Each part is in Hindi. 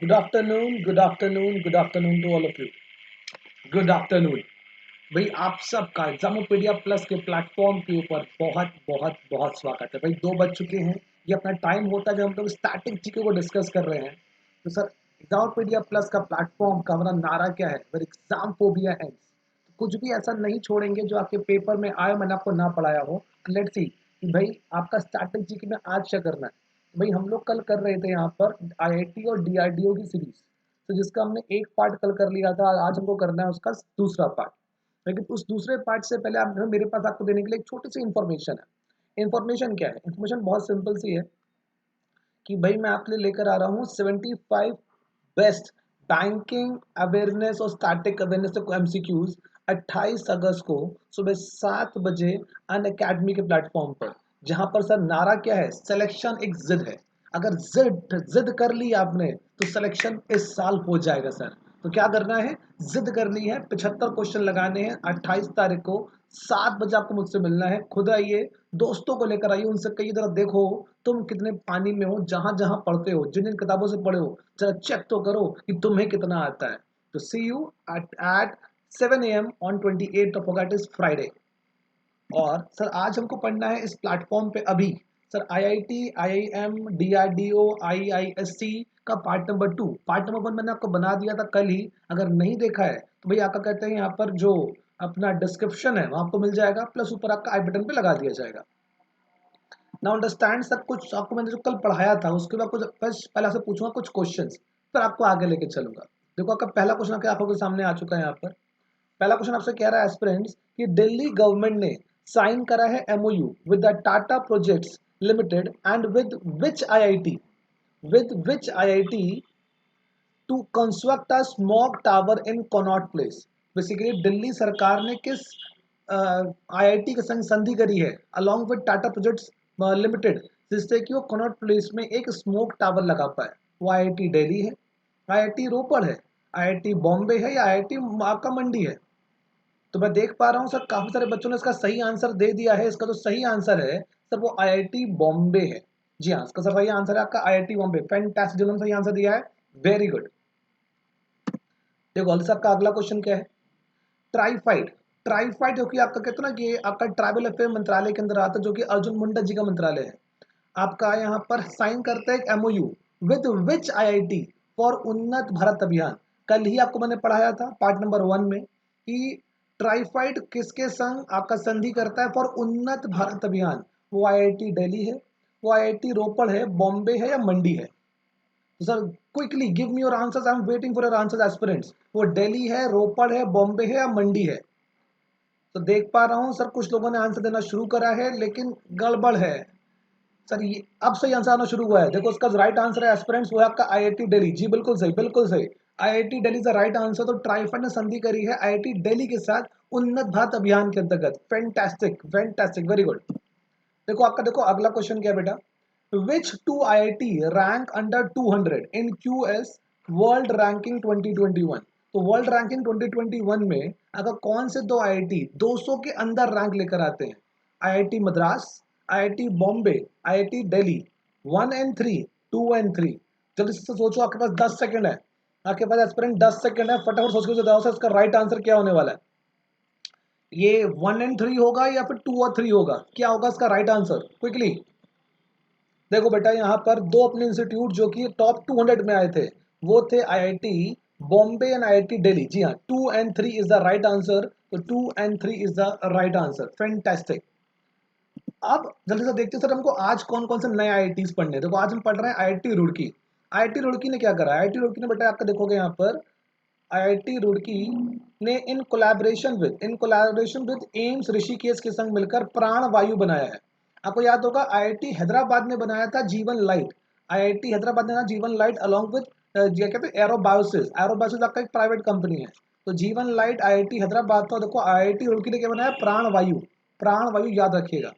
Good afternoon, good afternoon to all of you. Good afternoon भाई, आप सबका एग्जामोपीडिया प्लस के प्लेटफॉर्म के ऊपर बहुत बहुत बहुत स्वागत है भाई। 2 बज चुके हैं। ये अपना टाइम होता है जब हम लोग स्टैटिक जीके को डिस्कस कर रहे हैं। तो सर, एग्जामोपीडिया प्लस का प्लेटफॉर्म का हमारा नारा क्या है? Where exam phobia ends. तो कुछ भी ऐसा नहीं छोड़ेंगे जो आपके पेपर में आए, मैंने आपको ना पढ़ाया हो। लेट्स सी कि भाई आपका स्टैटिक जीके में आज क्या करना है। भाई हम लोग कल कर रहे थे यहाँ पर आईआईटी और डीआरडीओ की सीरीज, तो जिसका हमने एक पार्ट कल कर लिया था। आज हमको करना है उसका दूसरा पार्ट। लेकिन उस दूसरे पार्ट से पहले आप मेरे पास आपको देने के लिए एक छोटी सी इन्फॉर्मेशन है। इन्फॉर्मेशन क्या है? इन्फॉर्मेशन बहुत सिंपल सी है कि भाई मैं आपके लिए लेकर आ रहा हूँ 75 बेस्ट बैंकिंग अवेयरनेस और स्टैटिक अवेयरनेस को एमसीक्यूज 28 अगस्त को सुबह 7 बजे अन अकेडमी के प्लेटफॉर्म पर। जहां पर सर नारा क्या है? सिलेक्शन एक जिद है। अगर जिद जिद कर ली आपने तो सिलेक्शन इस साल हो जाएगा सर। तो क्या करना है? जिद करनी है, 75 क्वेश्चन लगाने हैं 28 तारीख को। 7 बजे आपको मुझसे मिलना है। खुद आइए, दोस्तों को लेकर आइए, उनसे कहिए जरा देखो तुम कितने पानी में हो, जहां जहां पढ़ते हो, जिन जिन किताबों से पढ़े हो, जरा चेक तो करो कि तुम्हें कितना आता है। तो see you at 7 AM on 28 of August is Friday. और सर आज हमको पढ़ना है इस प्लेटफॉर्म पे अभी sir IIT, IIM, DRDO, IISc का पार्ट नंबर 2। पार्ट नंबर 1 मैंने आपको बना दिया था कल ही। अगर नहीं देखा है तो भैया आपका कहते हैं यहाँ पर जो अपना डिस्क्रिप्शन है वहां आपको मिल जाएगा, प्लस ऊपर आपका आई बटन पे लगा दिया जाएगा। नाउ अंडरस्टैंड, सब कुछ आपको मैंने जो कल पढ़ाया था उसके बाद कुछ बस पहले आपसे पूछूंगा कुछ क्वेश्चंस, फिर आपको आगे लेके चलूंगा। देखो आपका पहला क्वेश्चन आपके आंखों के सामने आ चुका है यहाँ पर। पहला क्वेश्चन आपसे कह रहा है एस्पिरेंट्स कि दिल्ली गवर्नमेंट ने साइन करा है MOU with the Tata Projects Limited and with which IIT to construct a smog tower in Connaught Place. Basically Delhi सरकार ने किस आईआईटी के संग संधि करी है along with Tata Projects Limited, जिससे कि वो कनॉट प्लेस में एक स्मोक टावर लगा पाए। वो आईआईटी दिल्ली है, आईआईटी रोपड़ है, आईआईटी बॉम्बे है, या आईआईटी आपका मंडी है? तो मैं देख पा रहा हूँ सर काफी सारे बच्चों ने इसका सही आंसर दे दिया है। इसका जो सही आंसर है सर वो आईआईटी बॉम्बे है। जी हाँ, इसका सर सही आंसर है आपका आईआईटी बॉम्बे। फैंटास्टिक, जिन्होंने सही आंसर दिया है, वेरी गुड। देखो अली साहब का अगला क्वेश्चन क्या है? ट्राइफाइड। ट्राइफाइड जो कि आपका कहते हैं ना कि आपका ट्राइबल अफेयर मंत्रालय के अंदर आता है, जो कि अर्जुन मुंडा जी का मंत्रालय है। आपका यहाँ पर साइन करते हैं MOU with which IIT for उन्नत भारत अभियान। कल ही आपको मैंने पढ़ाया था पार्ट नंबर 1 में कि ट्राइफाइड किसके संग आपका संधि करता है फॉर उन्नत भारत अभियान। वो आईआईटी दिल्ली है, वो आईआईटी रोपड़ है, बॉम्बे है, या मंडी है? तो sir quickly give me your answers, I am waiting for your answers aspirants. वो दिल्ली है, रोपड़ है, बॉम्बे है, या मंडी है? तो देख पा रहा हूं सर कुछ लोगों ने आंसर देना शुरू करा है, लेकिन गड़बड़ है सर। ये अब सही आंसर आना शुरू हुआ है। देखो उसका राइट आंसर है एस्पिरेंट्स, वो है आपका आईआईटी दिल्ली। जी बिल्कुल सही, बिल्कुल सही। आईआईटी दिल्ली का राइट आंसर। तो ट्राइफेड ने संधि करी है आईआईटी दिल्ली के साथ उन्नत भारत अभियान के अंतर्गत। Fantastic, fantastic, very good. देखो आपका, देखो अगला क्वेश्चन क्या है बेटा? Which two IIT rank under 200 in QS world ranking 2021? तो वर्ल्ड रैंकिंग 2021 में अगर कौन से दो आईआईटी 200 के अंदर रैंक लेकर आते हैं? IIT Madras, IIT Bombay, IIT Delhi. 1 और 3, 2 और 3। जल्दी से सोचो, आपके पास 10 सेकंड है। आपके पास एस्पिरेंट 10 सेकंड है, फटाफट सोच के बताओ सर इसका राइट आंसर क्या होने वाला है। ये 1 और 3 होगा या फिर 2 और 3 होगा? क्या होगा इसका राइट आंसर? क्विकली देखो बेटा, यहाँ पर दो अपने इंस्टीट्यूट जो कि टॉप 200 में आए थे, वो थे IIT Bombay and IIT Delhi. जी हाँ, 2 और 3 इज द राइट आंसर। तो 2 और 3 is the right answer. Fantastic. अब जल्दी से देखते हैं सर हमको आज कौन कौन से नए आईआईटीज पढ़ने हैं। देखो आज हम पढ़ रहे हैं आईआईटी रुड़की। आईआईटी रुड़की ने क्या करा? आईआईटी रुड़की ने बेटा आपका देखोगे यहाँ पर आईआईटी रुड़की ने in collaboration with AIIMS Rishikesh के संग मिलकर प्राण वायु बनाया है। आपको याद होगा आईआईटी हैदराबाद ने बनाया था जीवन लाइट। आईआईटी हैदराबाद ने ना जीवन लाइट अलॉन्ग विद क्या कहते हैं एरोबायोसिस। एरोबायोसिस आपका एक प्राइवेट कंपनी है। तो जीवन लाइट आईआईटी हैदराबाद था। देखो आईआईटी रुड़की ने क्या बनाया? प्राण वायु। प्राण वायु याद रखिएगा।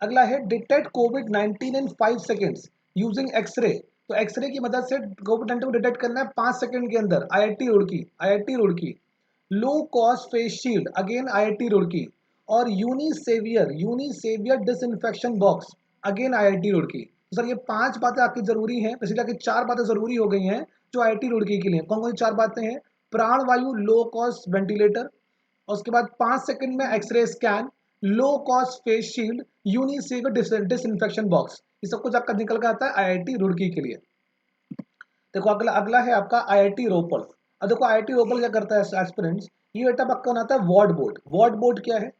अगला है डिटेक्ट कोविड 19 इन 5 सेकेंड्स यूजिंग एक्सरे। तो एक्सरे की मदद से कोविड 19 को डिटेक्ट करना है 5 सेकंड के अंदर। IIT Roorkee, IIT Roorkee. Low cost face shield, again IIT Roorkee. और यूनिसेवियर disinfection box, again IIT Roorkee. तो सर ये 5 बातें आपकी जरूरी हैं, इसलिए आपकी 4 बातें जरूरी हो गई हैं जो IIT रुड़की के लिए कौन कौन सी 4 बातें हैं? प्राण वायु लो कॉस्ट वेंटिलेटर, और उसके बाद 5 सेकंड में x ray scan, low cost face shield, UNICEF disinfection box. ये सब कुछ आपका निकल के आता है IIT रुड़की के लिए। देखो अगला अगला है आपका IIT रोपड़। अब देखो IIT रोपड़ क्या करता है एस्पिरेंट्स, ये बेटा आपका बनाता है वार्ड बोर्ड। वार्ड बोर्ड क्या है?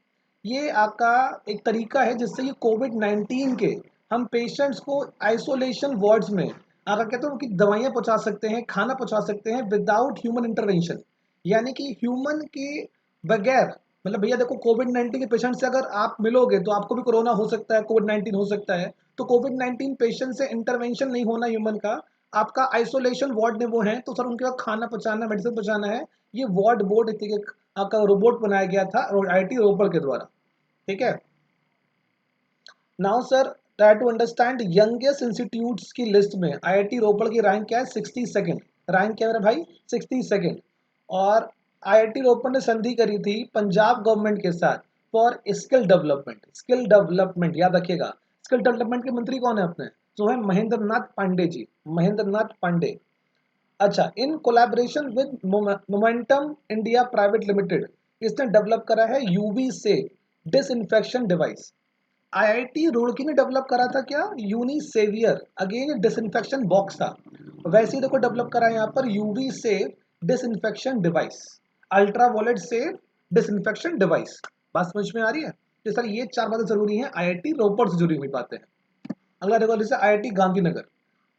ये आपका एक तरीका है जिससे ये कोविड-19 के हम पेशेंट्स को आइसोलेशन वार्ड्स में अगर कहते हैं उनकी दवाइयाँ पहुँचा सकते हैं, खाना पहुँचा सकते हैं विदाउट ह्यूमन इंटरवेंशन। यानी कि ह्यूमन के बगैर, मतलब भैया देखो कोविड-19 के पेशेंट से अगर आप मिलोगे तो आपको भी कोरोना हो सकता है, कोविड-19 हो सकता है। तो कोविड-19 पेशेंट से इंटरवेंशन नहीं होना ह्यूमन का, आपका आइसोलेशन वार्ड में वो हैं, तो सर उनके पास खाना पहुँचाना, मेडिसिन पहुँचाना है। ये वार्ड बोर्ड एक तरीके का आपका रोबोट बनाया गया था IIT रोपड़ के द्वारा। ठीक है। Now sir try to understand youngest institutes की लिस्ट में IIT रोपड़ की रैंक क्या है? 62nd रैंक क्या है मेरा भाई? 62nd। और IIT रोपड़ ने संधि करी थी पंजाब गवर्नमेंट के साथ for skill development. Skill development याद रखिएगा। स्किल डेवलपमेंट के मंत्री कौन है अपने? जो है महेंद्र नाथ पांडे जी, महेंद्र नाथ पांडे। अच्छा, in collaboration with momentum India private limited, इसने डेवलप करा है यूवी से डिसइंफेक्शन डिवाइस। IIT रुड़की ने डेवलप करा था क्या? यूनिसेवियर, अगेन डिसइंफेक्शन बॉक्स था। वैसे ही देखो डेवलप करा है यहाँ पर UV safe disinfection device, ultra wallet safe disinfection device. बात समझ में आ रही है? तो सर ये 4 बातें जरूरी हैं, IIT रोपड़ से जुड़ी हुई बातें हैं। अगला देखो जैसे IIT गांधीनगर।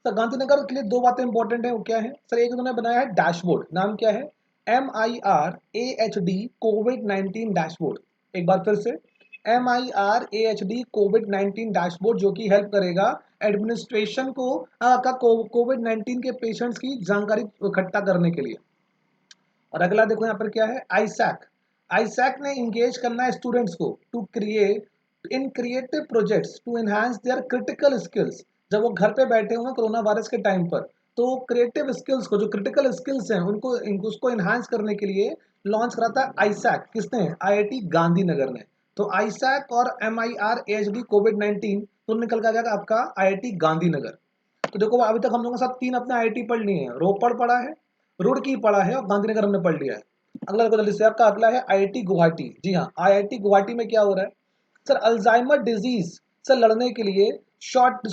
सर गांधीनगर के लिए 2 बातें इंपॉर्टेंट है, वो क्या है? सर एक उन्होंने बनाया है डैशबोर्ड, नाम क्या है? MIRAHD कोविड-19 डैशबोर्ड। एक बार फिर से MIRAHD कोविड-19 डैशबोर्ड, जो कि हेल्प करेगा एडमिनिस्ट्रेशन को का कोविड-19 के पेशेंट्स की जानकारी इकट्ठा करने के लिए। और अगला देखो यहाँ पर क्या है? आईसैक। आईसैक ने इंगेज करना है स्टूडेंट्स को to create in creative projects to enhance their critical skills. जब वो घर पे बैठे हुए कोरोना वायरस के टाइम पर, तो क्रिएटिव स्किल्स को, जो क्रिटिकल स्किल्स हैं उनको उसको एनहांस करने के लिए लॉन्च करा था आईसैक। किसने? IIT गांधीनगर ने। तो आईसैक और MIRAHD कोविड-19 तो निकल के आ जाएगा आपका IIT गांधीनगर। तो देखो अभी तक हम लोगों के साथ 3 अपने IIT पढ़ लिए हैं, रोपड़ पढ़ा है, रुड़की पढ़ा है और गांधीनगर हमने पढ़ लिया है। अगला देखो जल्दी से, आपका अगला है IIT गुवाहाटी। जी हाँ, IIT गुवाहाटी में क्या हो रहा है? सर अल्जाइमर डिजीज से लड़ने के लिए शॉर्ट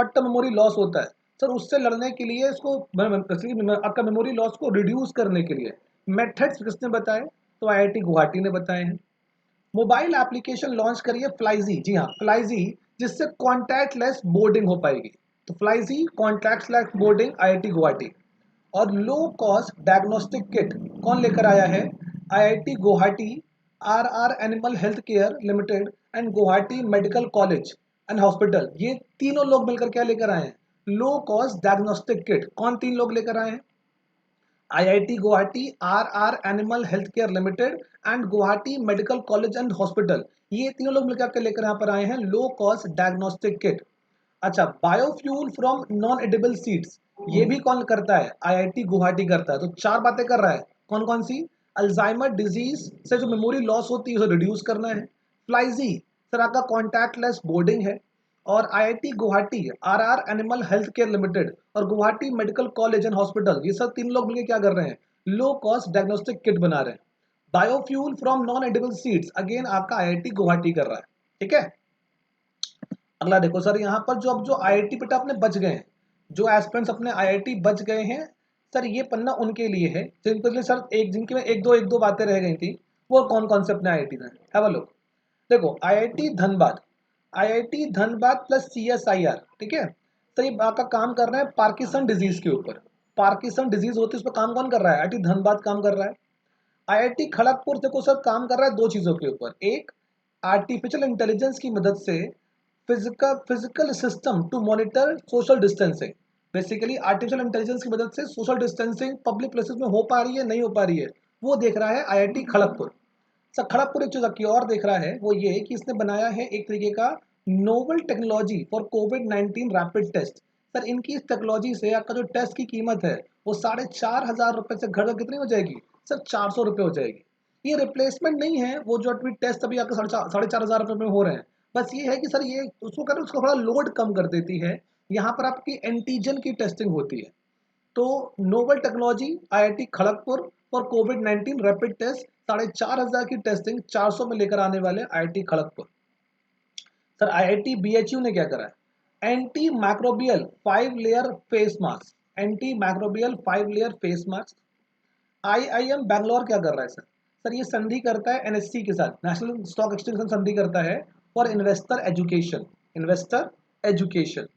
टर्म मेमोरी लॉस होता है। सर उससे लड़ने के लिए इसको आपका मेमोरी लॉस को रिड्यूस करने के लिए मेथड्स किसने बताए? तो IIT गुवाहाटी ने बताए हैं। मोबाइल एप्लीकेशन लॉन्च करिए फ्लाइजी। जी हाँ, फ्लाइजी, जिससे कॉन्टैक्टलेस बोर्डिंग हो पाएगी। तो फ्लाइजी कॉन्टैक्टलेस बोर्डिंग IIT गुवाहाटी। और लो कॉस्ट डायग्नोस्टिक किट कौन लेकर आया है? IIT Guwahati, RR animal health care limited and Guwahati medical college and hospital. ये तीनों लोग मिलकर क्या लेकर आए हैं? Low cost diagnostic kit. कौन 3 लोग लेकर आए हैं? IIT Guwahati, RR animal health care limited and Guwahati medical college and hospital. ये तीनों लोग मिलकर के लेकर यहाँ पर आए हैं लो कॉस्ट डायग्नोस्टिक किट। अच्छा, biofuel from non edible seeds, ये भी कौन करता है? IIT गुवाहाटी करता है। तो 4 बातें कर रहा है। कौन कौन सी? अल्जाइमर डिजीज से जो मेमोरी लॉस होती है उसे रिड्यूस करना है। फ्लाइजी सर आपका कॉन्टैक्टलेस बोर्डिंग है। और IIT Guwahati, RR animal health care limited और Guwahati medical college and hospital, ये सब 3 लोग मिलकर क्या कर रहे हैं? लो कॉस्ट डायग्नोस्टिक किट बना रहे हैं। Biofuel from non edible seeds again आपका IIT गुवाहाटी कर रहा है। ठीक है। अगला देखो सर, यहाँ पर जो IIT बेटा अपने बच गए हैं, जो एस्पिरेंट्स अपने IIT बच गए हैं, सर ये पन्ना उनके लिए है जिनके लिए सर जिनकी में एक दो बातें रह गई थी। वो कौन कौन से अपने IIT में? Have a look. देखो IIT Dhanbad, IIT Dhanbad plus CSIR। ठीक है। सर ये आपका काम कर रहे हैं पार्किसन डिजीज के ऊपर। पार्किसन डिजीज होती है, उस पर काम कौन कर रहा है? IIT धनबाद काम कर रहा है। IIT खड़गपुर देखो सर काम कर रहा है 2 चीजों के ऊपर। एक, आर्टिफिशियल इंटेलिजेंस की मदद से physical system to monitor social distancing. Basically artificial intelligence की मदद से सोशल डिस्टेंसिंग पब्लिक प्लेसेस में हो पा रही है नहीं हो पा रही है, वो देख रहा है IIT खड़गपुर। सर खड़गपुर एक चीज की और देख रहा है, वो ये कि इसने बनाया है एक तरीके का नोवल टेक्नोलॉजी फॉर कोविड-19 रैपिड टेस्ट। सर इनकी इस टेक्नोलॉजी से आपका जो टेस्ट की कीमत है वो 4,500 रुपए से घटकर कितनी हो जाएगी? सर 400 रुपए हो जाएगी। ये रिप्लेसमेंट नहीं है, वो जो अभी टेस्ट अभी आपके 4,500 रुपए में हो रहे हैं। बस ये है कि सर ये उसको कर उसको थोड़ा लोड कम कर देती है। यहाँ पर आपकी एंटीजन की टेस्टिंग होती है। तो novel technology IIT Kharagpur for कोविड-19 रैपिड टेस्ट 4,500 की टेस्टिंग 400 में लेकर आने वाले IIT Kharagpur. Sir IIT BHU ने क्या करा है, anti microbial 5 layer face mask, anti microbial 5 layer face mask. IIM Bangalore क्या कर रहा है सर, सर ये संधि करता है एनएससी के साथ, नेशनल स्टॉक एक्सचेंज के साथ संधि करता है for investor education, investor education.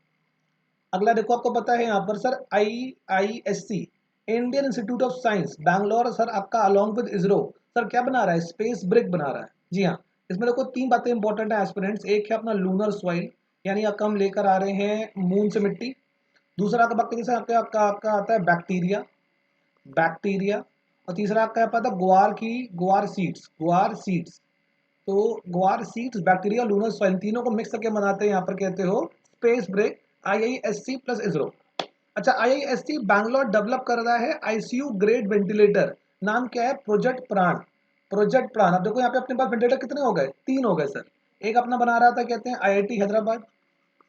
अगला देखो आपको पता है यहाँ पर sir IISc Indian institute of science Bangalore sir आपका अलॉन्ग विद इसरो सर क्या बना रहा है, स्पेस ब्रिक बना रहा है। जी हाँ, इसमें देखो 3 बातें इंपॉर्टेंट है एस्पिरेंट्स, एक है अपना लूनर सॉइल, यानी आपका हम लेकर आ रहे हैं मून से मिट्टी। दूसरा का बात जैसे आपका आता है बैक्टीरिया, बैक्टीरिया। और तीसरा आपका पता है ग्वार की, ग्वार सीड्स, ग्वार सीड्स। तो ग्वार सीड्स बैक्टीरिया लूनर सॉइल तीनों को मिक्स करके बनाते हैं, यहाँ पर कहते हो space break IISc plus ISRO. अच्छा आईआईएससी बैंगलोर डेवलप कर रहा है आईसीयू ग्रेड वेंटिलेटर, नाम क्या है, प्रोजेक्ट प्राण, प्रोजेक्ट प्राण। अब देखो यहाँ पे अपने पास वेंटिलेटर कितने हो गए, 3 हो गए सर। एक अपना बना रहा था कहते हैं आईआईटी हैदराबाद,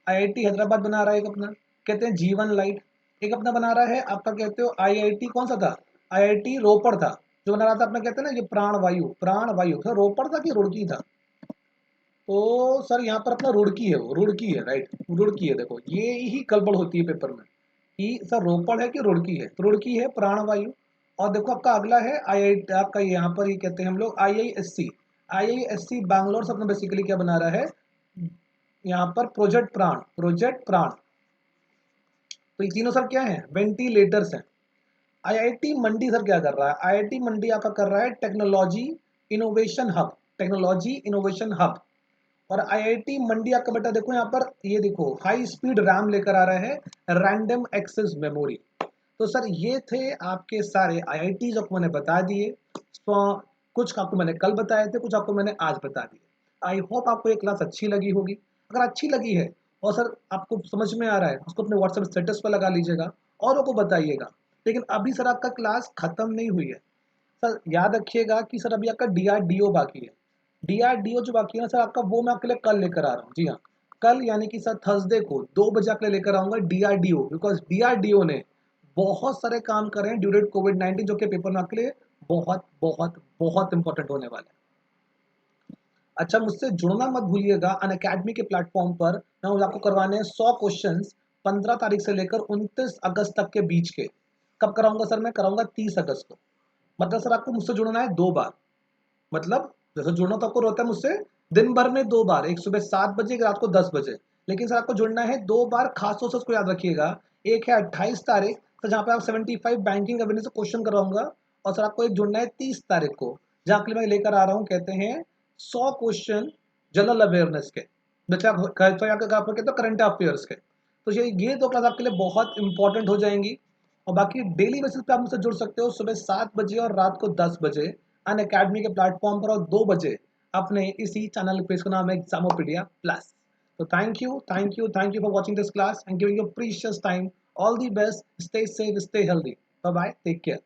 आईआईटी हैदराबाद बना रहा है एक अपना, कहते हैं जीवन लाइट। एक अपना बना रहा है आपका कहते हो आईआईटी कौन सा था, आईआईटी रोपड़ था, जो बना रहा था अपना कहते हैं ना ये प्राण वायु, प्राण वायु था, रोपड़ था कि रुड़की था। तो सर यहाँ पर अपना रुड़की है, वो रुड़की है, राइट, रुड़की है। देखो ये ही गड़बड़ होती है पेपर में कि सर रोपड़ है कि रुड़की है, तो रुड़की है प्राणवायु। और देखो आपका अगला है आई आपका यहाँ पर ये कहते हैं हम लोग आईआईएससी, आईआईएससी बैंगलोर से अपना बेसिकली क्या बना रहा है यहाँ पर प्रोजेक्ट प्राण, प्रोजेक्ट प्राण। तो ये तीनों सर क्या है, वेंटिलेटर्स हैं। आईआईटी मंडी सर क्या कर रहा है, आईआईटी मंडी आपका कर रहा है technology innovation hub, technology innovation hub. और आईआईटी मंडी आपका बेटा देखो यहाँ पर ये देखो हाई स्पीड रैम लेकर आ रहा है, रैंडम एक्सेस मेमोरी। तो सर ये थे आपके सारे आईआईटी जो आपको मैंने बता दिए। तो कुछ आपको मैंने कल बताए थे, कुछ आपको मैंने आज बता दिए। आई होप आपको ये क्लास अच्छी लगी होगी। अगर अच्छी लगी है और सर आपको समझ में आ रहा है, उसको अपने व्हाट्सएप स्टेटस पर लगा लीजिएगा, औरों को बताइएगा। लेकिन अभी सर आपका क्लास खत्म नहीं हुई है। सर याद रखिएगा कि सर अभी आपका डीआरडीओ बाकी है, डीआरडीओ जो बाकी है ना सर आपका, वो मैं आपके लिए कल लेकर आ रहा हूँ। जी हाँ, कल यानी कि सर थर्सडे को 2 बजे आपके लिए लेकर आऊंगा डीआरडीओ, बिकॉज डीआरडीओ ने बहुत सारे काम करे हैं ड्यूरेट कोविड-19 जो कि पेपर में आपके लिए बहुत बहुत बहुत इंपॉर्टेंट होने वाले हैं। अच्छा मुझसे जुड़ना मत भूलिएगा अनअकैडमी के प्लेटफॉर्म पर। मैं आपको करवाने हैं 100 क्वेश्चंस 15 तारीख से लेकर 29 अगस्त तक के बीच के। कब कराऊंगा सर, मैं कराऊंगा 30 अगस्त को। मतलब सर आपको मुझसे जुड़ना है 2 बार, मतलब जैसे जुड़ना तो आपको रहता है मुझसे दिन भर में 2 बार, एक सुबह 7 बजे, एक रात को 10 बजे। लेकिन सर आपको जुड़ना है 2 बार, खास तौर से उसको याद रखिएगा। एक है 28 तारीख, तो जहाँ पे आप 75 बैंकिंग अवेयरनेस से क्वेश्चन करवाऊंगा। और सर आपको एक जुड़ना है 30 तारीख को, जहाँ के लिए मैं लेकर आ रहा हूँ कहते हैं 100 क्वेश्चन जनरल अवेयरनेस के, बच्चा कहते हैं करंट अफेयर्स के। तो ये 2 क्लास आपके लिए बहुत इंपॉर्टेंट हो जाएंगी। और बाकी डेली बेसिस पे आप मुझसे जुड़ सकते हो सुबह 7 बजे और रात को 10 बजे अन अकेडमी के प्लेटफॉर्म पर, और 2 बजे अपने इसी चैनल पेज का नाम है एग्जामोपीडिया प्लस। तो thank you for watching this class and giving your precious time. All the best, stay safe, stay healthy, bye bye, take care.